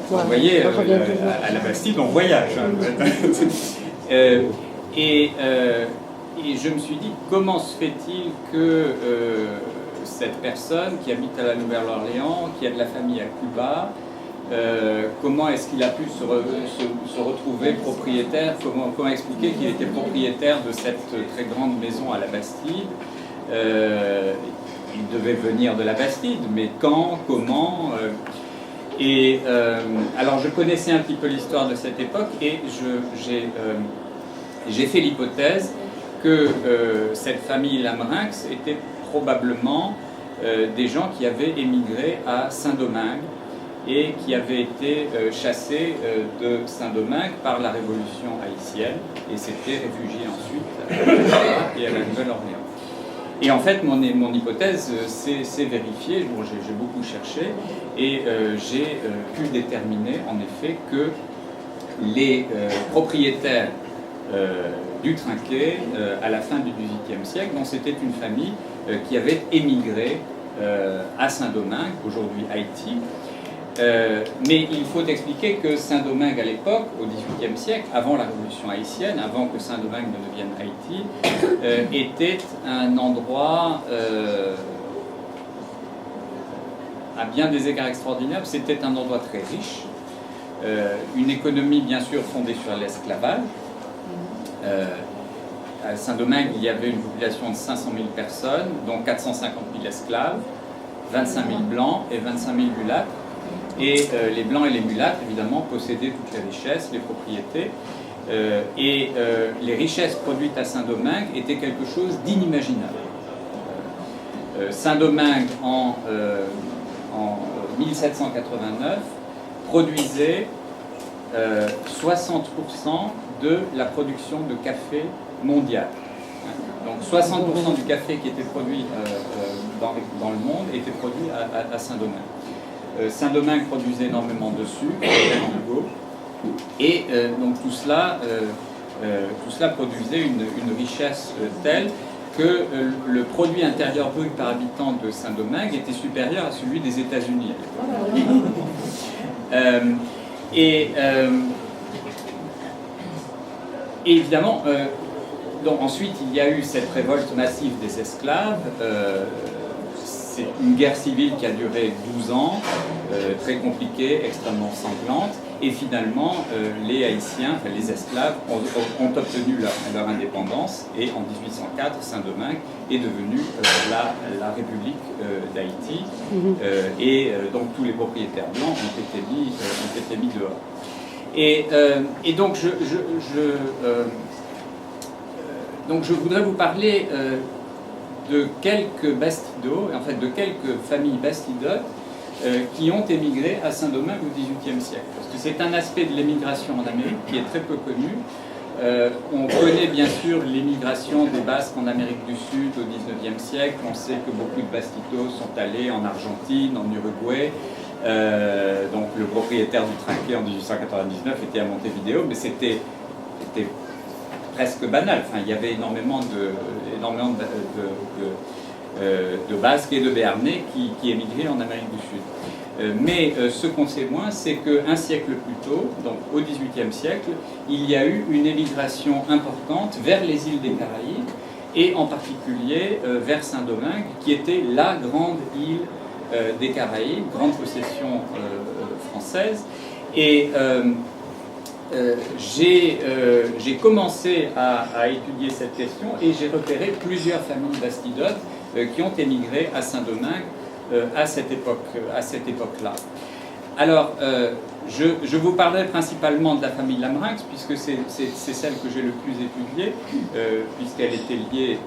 Speaker 2: vous voyez, à la Bastide, on voyage. Et je me suis dit, comment se fait-il que cette personne qui habite à la Nouvelle-Orléans, qui a de la famille à Cuba, comment est-ce qu'il a pu se retrouver propriétaire, comment expliquer qu'il était propriétaire de cette très grande maison à la Bastide? Il devait venir de la Bastide, mais quand, comment alors je connaissais un petit peu l'histoire de cette époque et j'ai fait l'hypothèse que cette famille Lamerinx était probablement des gens qui avaient émigré à Saint-Domingue et qui avaient été chassés de Saint-Domingue par la Révolution haïtienne et s'étaient réfugiés ensuite et à la Nouvelle-Orléans. Et en fait, mon hypothèse s'est vérifiée. Bon, j'ai beaucoup cherché et j'ai pu déterminer en effet que les propriétaires du trinquet à la fin du XVIIIe siècle, donc c'était une famille qui avait émigré à Saint-Domingue, aujourd'hui Haïti. Mais il faut expliquer que Saint-Domingue à l'époque, au XVIIIe siècle, avant la Révolution haïtienne, avant que Saint-Domingue ne devienne Haïti, était un endroit à bien des égards extraordinaires. C'était un endroit très riche, une économie bien sûr fondée sur l'esclavage. À Saint-Domingue, il y avait une population de 500 000 personnes, dont 450 000 esclaves, 25 000 blancs et 25 000 mulâtres. Et les blancs et les mulâtres, évidemment, possédaient toutes les richesses, les propriétés. Les richesses produites à Saint-Domingue étaient quelque chose d'inimaginable. Saint-Domingue, en 1789, produisait 60% de la production de café mondiale. Donc 60% du café qui était produit dans le monde était produit à Saint-Domingue. Saint-Domingue produisait énormément de sucre, et donc tout cela produisait une richesse telle que le produit intérieur brut par habitant de Saint-Domingue était supérieur à celui des États-Unis à l'époque. Et évidemment, donc ensuite il y a eu cette révolte massive des esclaves. C'est une guerre civile qui a duré 12 ans, très compliquée, extrêmement sanglante, et finalement les Haïtiens, enfin les esclaves, ont obtenu leur indépendance, et en 1804, Saint-Domingue est devenue la République d'Haïti, et donc tous les propriétaires blancs ont été mis dehors. Et donc donc je voudrais vous parler de quelques bastidots, en fait de quelques familles bastidotes qui ont émigré à Saint-Domingue au XVIIIe siècle. Parce que c'est un aspect de l'émigration en Amérique qui est très peu connu. On connaît bien sûr l'émigration des Basques en Amérique du Sud au XIXe siècle. On sait que beaucoup de bastidos sont allés en Argentine, en Uruguay. Donc le propriétaire du Trinquet en 1899 était à Montevideo, mais c'était presque banal. Enfin, il y avait énormément de Basques et de Béarnais qui émigraient en Amérique du Sud. Mais ce qu'on sait moins, c'est qu'un siècle plus tôt, donc au XVIIIe siècle, il y a eu une émigration importante vers les îles des Caraïbes et en particulier vers Saint-Domingue, qui était la grande île des Caraïbes, grande possession française. Et j'ai commencé à étudier cette question et j'ai repéré plusieurs familles bastidotes qui ont émigré à Saint-Domingue à cette époque-là. Alors, je vous parlerai principalement de la famille Lamerinx, puisque c'est celle que j'ai le plus étudiée, puisqu'elle était liée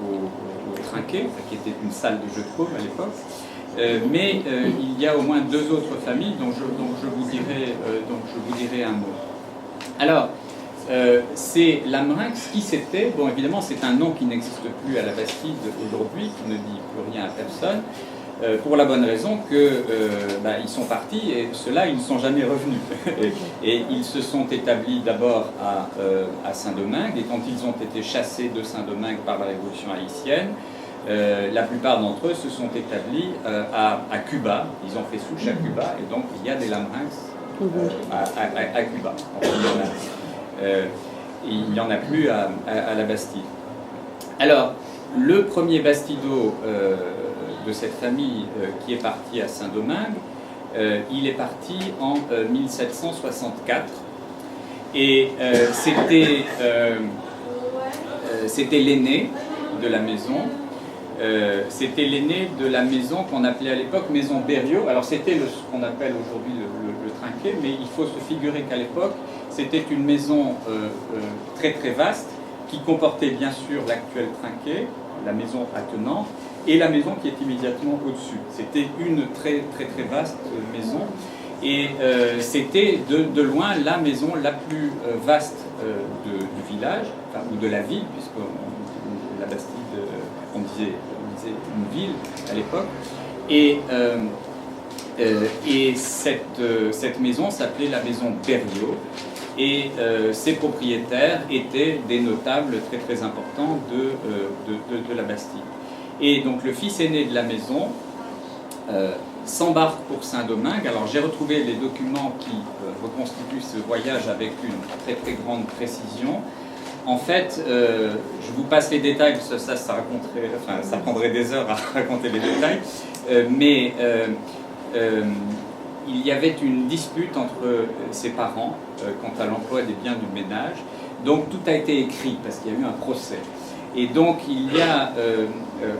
Speaker 2: au Trinquet, qui était une salle de jeu de paume à l'époque. Mais il y a au moins deux autres familles dont je vous dirai un mot. Alors, c'est Lamerinx qui c'était, bon évidemment c'est un nom qui n'existe plus à la Bastide aujourd'hui, qui ne dit plus rien à personne, pour la bonne raison que ils sont partis et ceux-là ils ne sont jamais revenus. Et ils se sont établis d'abord à Saint-Domingue, et quand ils ont été chassés de Saint-Domingue par la Révolution haïtienne, la plupart d'entre eux se sont établis à Cuba. Ils ont fait souche à Cuba, et donc il y a des Lamerinx à Cuba. Il n'y en a plus à la Bastide. Alors, le premier bastido de cette famille qui est parti à Saint-Domingue, il est parti en 1764, et c'était l'aîné de la maison. C'était l'aîné de la maison qu'on appelait à l'époque maison Berriot. Alors c'était ce qu'on appelle aujourd'hui le Trinquet, mais il faut se figurer qu'à l'époque c'était une maison très très vaste qui comportait bien sûr l'actuel Trinquet, la maison attenante, et la maison qui est immédiatement au-dessus. C'était une très très très vaste maison, et c'était de loin la maison la plus vaste du village, enfin, ou de la ville, puisque la Bastide, on disait une ville à l'époque, et cette maison s'appelait la maison Berriot, et ses propriétaires étaient des notables très très importants de la Bastide. Et donc le fils aîné de la maison s'embarque pour Saint-Domingue. Alors j'ai retrouvé les documents qui reconstituent ce voyage avec une très très grande précision. En fait, je vous passe les détails, parce que ça prendrait des heures à raconter les détails, mais il y avait une dispute entre ses parents quant à l'emploi des biens du ménage. Donc tout a été écrit, parce qu'il y a eu un procès. Et donc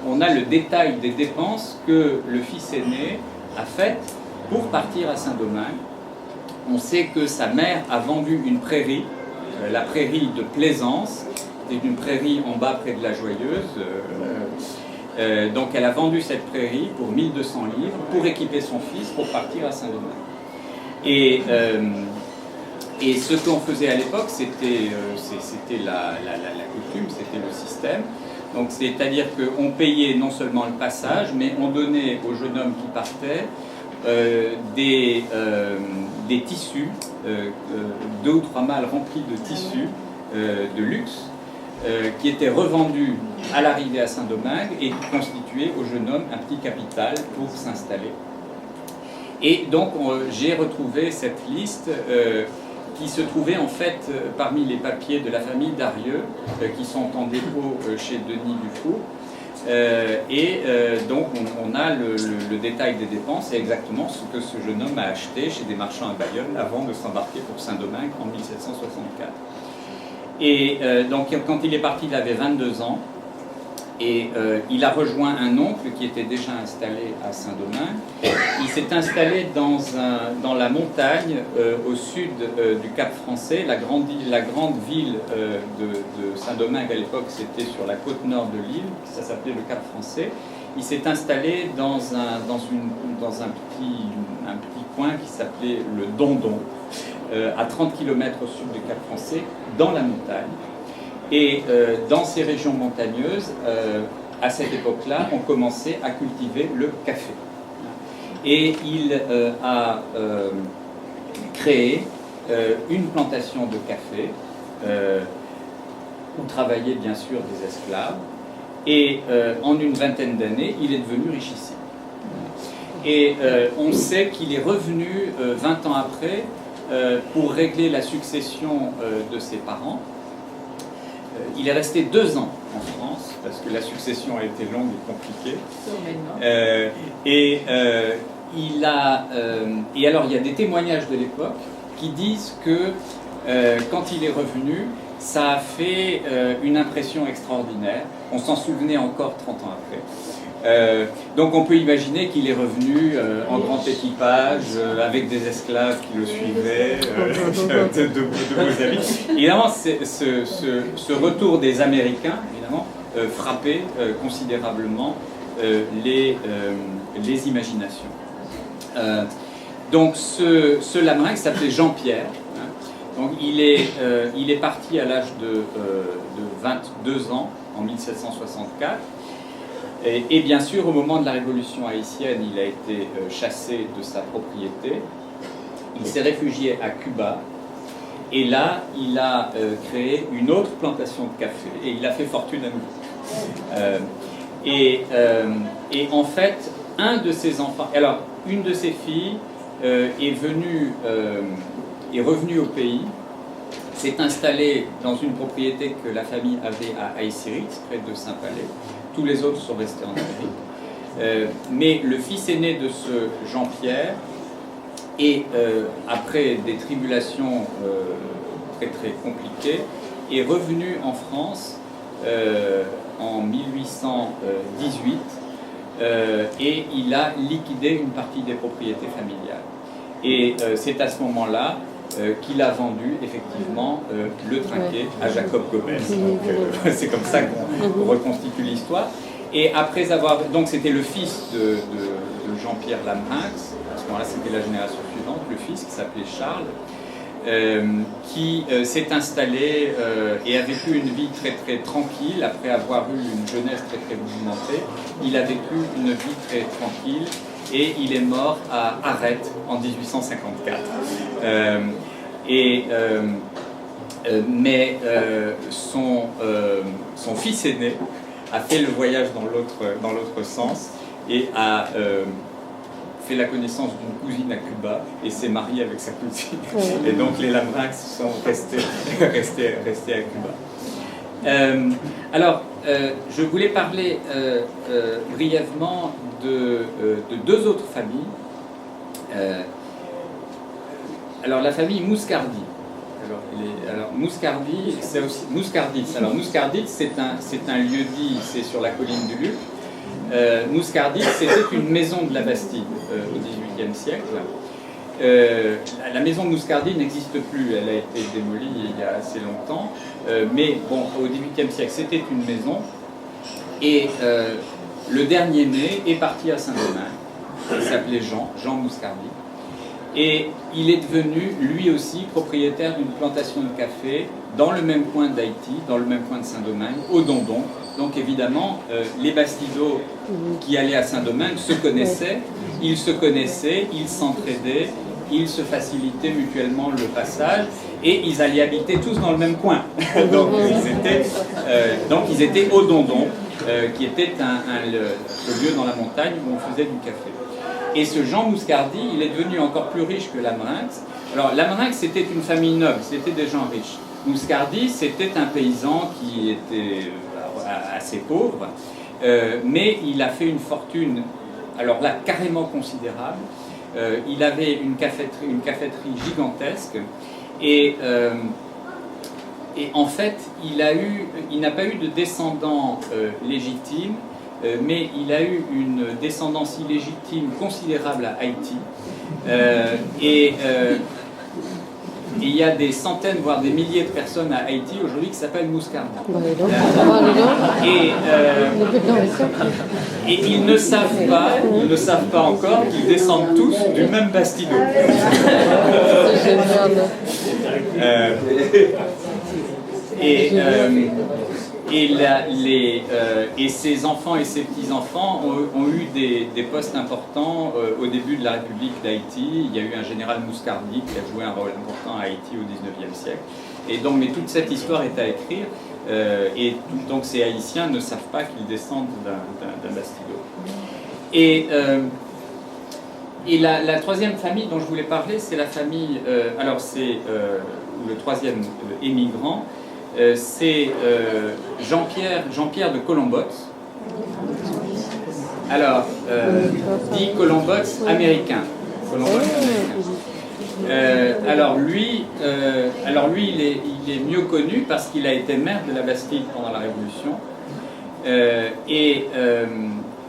Speaker 2: on a le détail des dépenses que le fils aîné a faites pour partir à Saint-Domingue. On sait que sa mère a vendu une prairie, la prairie de Plaisance, c'est une prairie en bas près de la Joyeuse. Donc elle a vendu cette prairie pour 1200 livres pour équiper son fils pour partir à Saint-Domingue. Et ce qu'on faisait à l'époque, c'était la coutume, c'était le système. Donc c'est-à-dire qu'on payait non seulement le passage, mais on donnait au jeune homme qui partait des tissus, 2 ou 3 malles remplis de tissus de luxe, qui étaient revendus à l'arrivée à Saint-Domingue et qui constituaient au jeune homme un petit capital pour s'installer. Et donc j'ai retrouvé cette liste qui se trouvait en fait parmi les papiers de la famille Darieux qui sont en dépôt chez Denis Dufour. Donc on a le détail des dépenses et exactement ce que ce jeune homme a acheté chez des marchands à Bayonne avant de s'embarquer pour Saint-Domingue en 1764. Et donc quand il est parti, il avait 22 ans. il a rejoint un oncle qui était déjà installé à Saint-Domingue. Il s'est installé dans la montagne au sud du Cap Français. La grande ville de Saint-Domingue à l'époque, c'était sur la côte nord de l'île, ça s'appelait le Cap Français. Il s'est installé dans un petit coin qui s'appelait le Dondon, à 30 km au sud du Cap Français, dans la montagne. Et dans ces régions montagneuses, à cette époque-là, on commençait à cultiver le café. Et il a créé une plantation de café, où travaillaient bien sûr des esclaves. Et en une vingtaine d'années, il est devenu richissime. Et on sait qu'il est revenu 20 ans après pour régler la succession de ses parents. Il est resté 2 ans en France, parce que la succession a été longue et compliquée. Et alors, il y a des témoignages de l'époque qui disent que quand il est revenu, ça a fait une impression extraordinaire. On s'en souvenait encore 30 ans après. Donc on peut imaginer qu'il est revenu en grand équipage, avec des esclaves qui le suivaient, de beaux habits. Évidemment, ce retour des Américains, évidemment, frappait considérablement les imaginations. Donc ce Lamerinck s'appelait Jean-Pierre. Donc il est parti à l'âge de 22 ans, en 1764. Et bien sûr, au moment de la Révolution haïtienne, il a été chassé de sa propriété. Il s'est réfugié à Cuba. Et là, il a créé une autre plantation de café. Et il a fait fortune à nouveau. Et en fait, un de ses enfants... Alors, une de ses filles est revenue au pays, s'est installée dans une propriété que la famille avait à Aïssiritz, près de Saint-Palais. Tous les autres sont restés en Amérique. Mais le fils aîné de ce Jean-Pierre, et après des tribulations très très compliquées, est revenu en France en 1818 et il a liquidé une partie des propriétés familiales. Et c'est à ce moment-là qu'il a vendu effectivement le trinquet à Jacob Gomez. C'est comme ça qu'on reconstitue l'histoire. Et après avoir... Donc c'était le fils de Jean-Pierre Lamerinck, à ce moment-là c'était la génération suivante, le fils qui s'appelait Charles, qui s'est installé et a vécu une vie très très tranquille après avoir eu une jeunesse très très mouvementée. Il a vécu une vie très tranquille. Et il est mort à Arrête en 1854. Mais son fils aîné a fait le voyage dans l'autre sens et a fait la connaissance d'une cousine à Cuba et s'est marié avec sa cousine. Et donc les Lamerinck sont restés à Cuba. Alors, je voulais parler brièvement de 2 autres familles. Alors la famille Mouscardi. Alors Mouscardi, c'est aussi Mouscarditz. Alors Mouscarditz, c'est un lieu-dit, c'est sur la colline du Luc. Mouscarditz, c'était une maison de la Bastide au XVIIIe siècle. La maison de Mouscardi n'existe plus, elle a été démolie il y a assez longtemps, mais bon, au XVIIIe siècle, c'était une maison, et le dernier né est parti à Saint-Domingue, il s'appelait Jean Mouscardi, et il est devenu lui aussi propriétaire d'une plantation de café dans le même coin d'Haïti, dans le même coin de Saint-Domingue, au Dondon. Donc évidemment, les Bastidos qui allaient à Saint-Domingue se connaissaient, ils s'entraidaient, ils se facilitaient mutuellement le passage et ils allaient habiter tous dans le même coin. Donc ils étaient au Dondon, qui était ce lieu dans la montagne où on faisait du café. Et ce Jean Mouscardi, il est devenu encore plus riche que Lamerinck. Alors Lamerinck, c'était une famille noble, c'était des gens riches. Mouscardi, c'était un paysan qui était assez pauvre, mais il a fait une fortune, alors là, carrément considérable. Il avait une caféterie gigantesque, et et en fait, il n'a pas eu de descendant légitime, mais il a eu une descendance illégitime considérable à Haïti. Et il y a des centaines, voire des milliers de personnes à Haïti aujourd'hui qui s'appellent Mouscardi. Et ils ne savent pas encore qu'ils descendent tous du même Bastido. Et ses enfants et ses petits-enfants ont eu des postes importants au début de la République d'Haïti. Il y a eu un général Mouscardi qui a joué un rôle important à Haïti au XIXe siècle. Et donc, mais toute cette histoire est à écrire, donc ces Haïtiens ne savent pas qu'ils descendent d'un Bastido. Et la troisième famille dont je voulais parler, c'est la famille, alors c'est le troisième émigrant, c'est Jean-Pierre de Colombotte. Alors, dit Colombotte américain. Alors lui, il est mieux connu parce qu'il a été maire de la Bastille pendant la Révolution.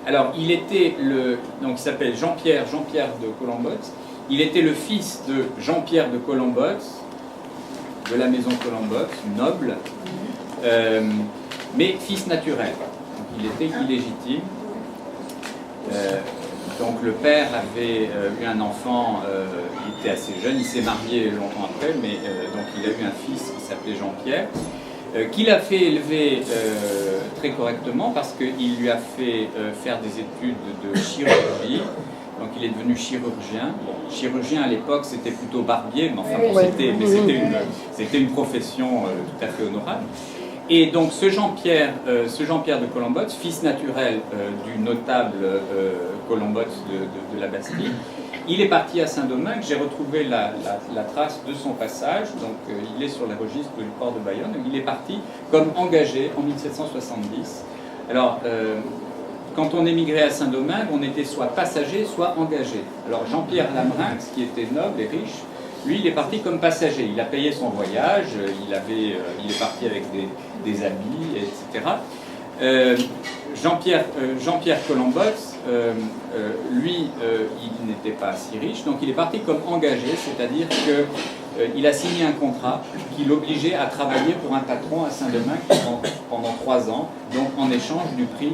Speaker 2: Alors, il était donc il s'appelle Jean-Pierre de Colombotte. Il était le fils de Jean-Pierre de Colombotte, de la maison Colombotte, noble, mais fils naturel. Donc, il était illégitime. Donc le père avait eu un enfant, il était assez jeune, il s'est marié longtemps après, mais donc il a eu un fils qui s'appelait Jean-Pierre, qu'il a fait élever très correctement parce qu'il lui a fait faire des études de chirurgie. Donc il est devenu chirurgien. Bon, chirurgien à l'époque c'était plutôt barbier, mais enfin bon, c'était une profession tout à fait honorable. Et donc ce Jean-Pierre de Colombotte, fils naturel du notable Colombotte de la Bastille, il est parti à Saint-Domingue. J'ai retrouvé la trace de son passage, donc il est sur les registres du port de Bayonne. Il est parti comme engagé en 1770. Alors, quand on émigrait à Saint-Domingue, on était soit passager, soit engagé. Alors Jean-Pierre Lamerinx, qui était noble et riche, lui, il est parti comme passager. Il a payé son voyage, il est parti avec des amis, etc. Jean-Pierre Colombotte, lui, il n'était pas si riche, donc il est parti comme engagé, c'est-à-dire qu'il a signé un contrat qui l'obligeait à travailler pour un patron à Saint-Domingue pendant 3 ans, donc en échange du prix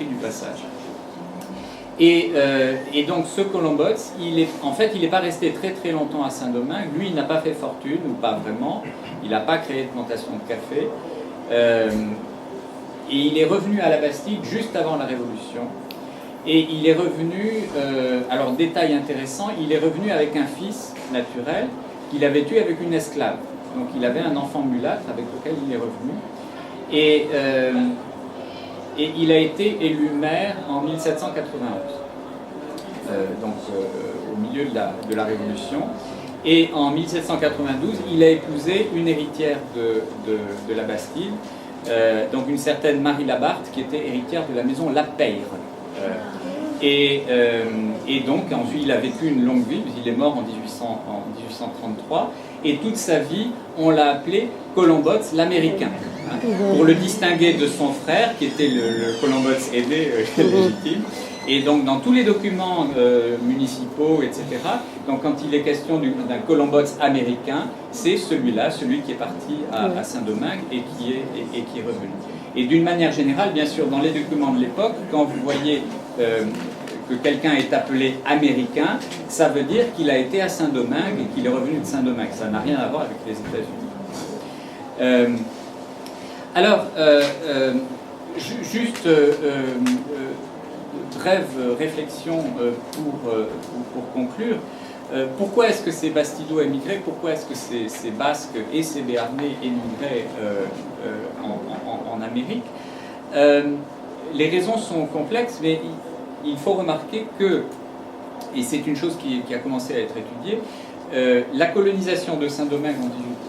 Speaker 2: du passage. Et donc ce Colombotte, il n'est pas resté très très longtemps à Saint-Domingue. Lui, il n'a pas fait fortune, ou pas vraiment. Il n'a pas créé de plantation de café. Et il est revenu à la Bastille juste avant la Révolution. Et il est revenu, alors détail intéressant, il est revenu avec un fils naturel qu'il avait tué avec une esclave. Donc il avait un enfant mulâtre avec lequel il est revenu. Et il a été élu maire en 1791, donc au milieu de la Révolution. Et en 1792, il a épousé une héritière de la Bastille, donc une certaine Marie Labarthe, qui était héritière de la maison Lapeyre. Et donc ensuite, il a vécu une longue vie, il est mort en 1833, et toute sa vie, on l'a appelé Colombotte l'Américain, hein, pour le distinguer de son frère, qui était le Colombotte aidé légitime. Et donc dans tous les documents municipaux, etc., donc quand il est question d'un Colombotte américain, c'est celui-là, celui qui est parti à Saint-Domingue et qui est revenu. Et d'une manière générale, bien sûr, dans les documents de l'époque, quand vous voyez que quelqu'un est appelé américain, ça veut dire qu'il a été à Saint-Domingue et qu'il est revenu de Saint-Domingue. Ça n'a rien à voir avec les États-Unis. Alors, juste brève réflexion pour conclure. Pourquoi est-ce que ces Bastido émigraient? Pourquoi est-ce que ces Basques et ces Béarnais émigraient en Amérique? Les raisons sont complexes, mais il faut remarquer que, et c'est une chose qui a commencé à être étudiée, la colonisation de Saint-Domingue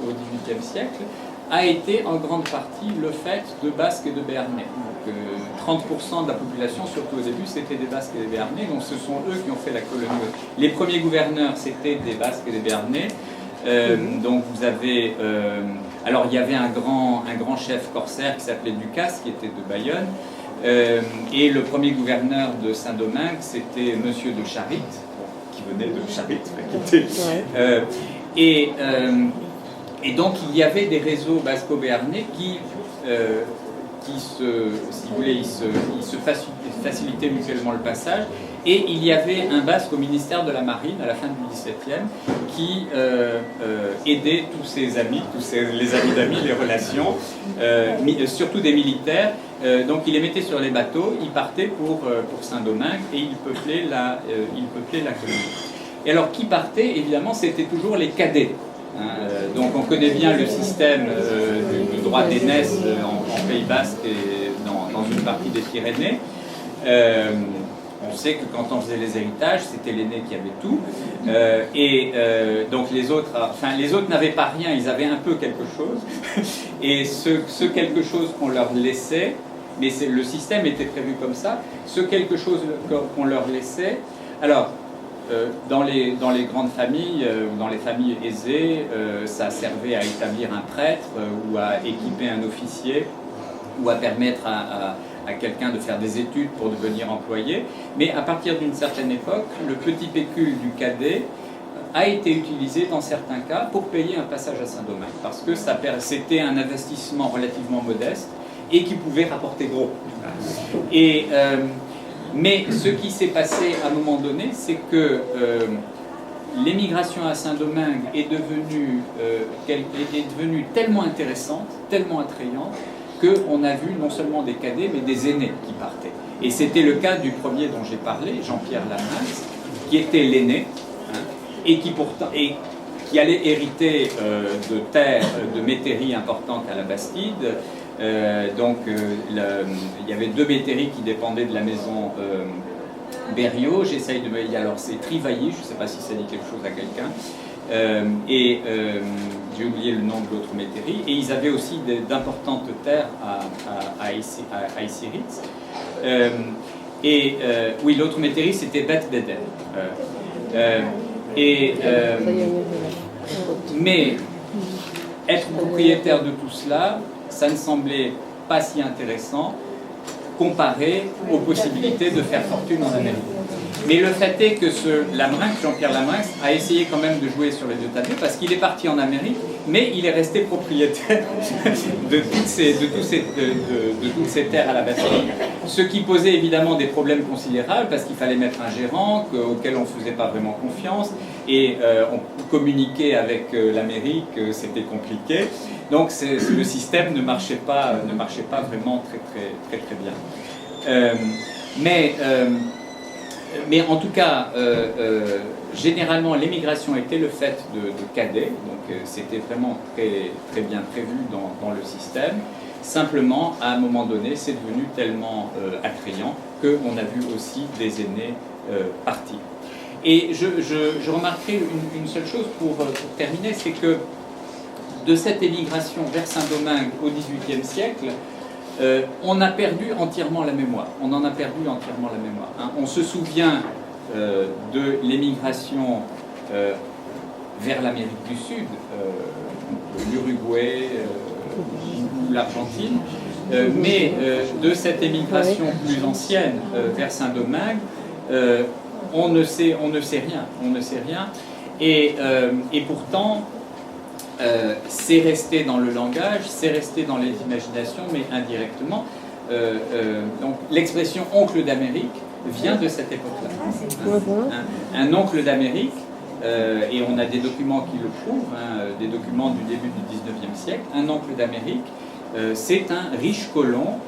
Speaker 2: au XVIIIe siècle a été en grande partie le fait de Basques et de Béarnais. Donc 30% de la population, surtout au début, c'était des Basques et des Béarnais, donc ce sont eux qui ont fait la colonie. Les premiers gouverneurs, c'était des Basques et des Béarnais. Donc vous avez Alors il y avait un grand chef corsaire qui s'appelait Ducasse, qui était de Bayonne, et le premier gouverneur de Saint-Domingue, c'était Monsieur de Charite, qui venait de Charite, et donc il y avait des réseaux basco-béarnais qui si vous voulez, ils se facilitaient mutuellement le passage. Et il y avait un basque au ministère de la Marine à la fin du XVIIe qui aidait tous ses amis, les amis d'amis, les relations, surtout des militaires. Donc il les mettait sur les bateaux, il partait pour Saint-Domingue et il peuplait la colonie. Et alors qui partait, évidemment, c'était toujours les cadets. Donc on connaît bien le système du droit d'aînesse en Pays Basque et dans une partie des Pyrénées. On sait que quand on faisait les héritages, c'était l'aîné qui avait tout. Donc les autres n'avaient pas rien, ils avaient un peu quelque chose. Et ce quelque chose qu'on leur laissait, mais le système était prévu comme ça, ce quelque chose qu'on leur laissait. Alors, dans les grandes familles, dans les familles aisées, ça servait à établir un prêtre ou à équiper un officier ou à permettre à quelqu'un de faire des études pour devenir employé. Mais à partir d'une certaine époque, le petit pécule du cadet a été utilisé dans certains cas pour payer un passage à Saint-Domingue, parce que c'était un investissement relativement modeste et qui pouvait rapporter gros. Mais ce qui s'est passé à un moment donné, c'est que l'émigration à Saint-Domingue est devenue tellement intéressante, tellement attrayante, qu'on a vu non seulement des cadets, mais des aînés qui partaient. Et c'était le cas du premier dont j'ai parlé, Jean-Pierre Laminx, qui était l'aîné, et qui allait hériter de terres, de métairies importantes à la Bastide. Il y avait 2 métairies qui dépendaient de la maison Berriot. Alors c'est Trivailly, je ne sais pas si ça dit quelque chose à quelqu'un. J'ai oublié le nom de l'autre métairie. Et ils avaient aussi d'importantes terres à Issy-Ritz. Oui, l'autre métairie, c'était Beth Beder. Mais être propriétaire de tout cela, ça ne semblait pas si intéressant comparé aux possibilités de faire fortune en Amérique. Mais le fait est que Jean-Pierre Laminx, a essayé quand même de jouer sur les 2 tableaux parce qu'il est parti en Amérique, mais il est resté propriétaire de toutes ces terres à la Bastide, ce qui posait évidemment des problèmes considérables parce qu'il fallait mettre un gérant auquel on ne faisait pas vraiment confiance et on communiquait avec l'Amérique, c'était compliqué. Donc le système ne marchait pas vraiment très bien. Mais en tout cas, généralement, l'émigration était le fait de cadets, donc c'était vraiment très bien prévu dans le système. Simplement, à un moment donné, c'est devenu tellement attrayant qu'on a vu aussi des aînés partir. Et je remarquerai une seule chose pour terminer, c'est que de cette émigration vers Saint-Domingue au XVIIIe siècle, on a perdu entièrement la mémoire. On en a perdu entièrement la mémoire. On se souvient de l'émigration vers l'Amérique du Sud, l'Uruguay ou l'Argentine, mais de cette émigration plus ancienne vers Saint-Domingue, on ne sait rien. Et pourtant, c'est resté dans le langage, c'est resté dans les imaginations, mais indirectement. Donc l'expression oncle d'Amérique vient de cette époque-là. Un oncle d'Amérique, et on a des documents qui le prouvent, des documents du début du 19e siècle, un oncle d'Amérique, c'est un riche colon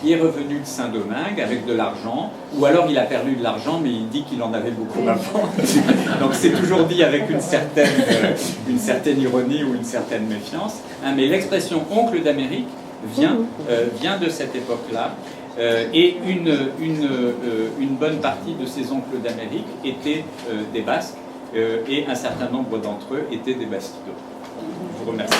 Speaker 2: qui est revenu de Saint-Domingue avec de l'argent, ou alors il a perdu de l'argent, mais il dit qu'il en avait beaucoup avant. Donc c'est toujours dit avec une certaine ironie ou une certaine méfiance. Mais l'expression oncle d'Amérique vient de cette époque-là, et une bonne partie de ces oncles d'Amérique étaient des Basques, et un certain nombre d'entre eux étaient des Bastidos. Je vous remercie.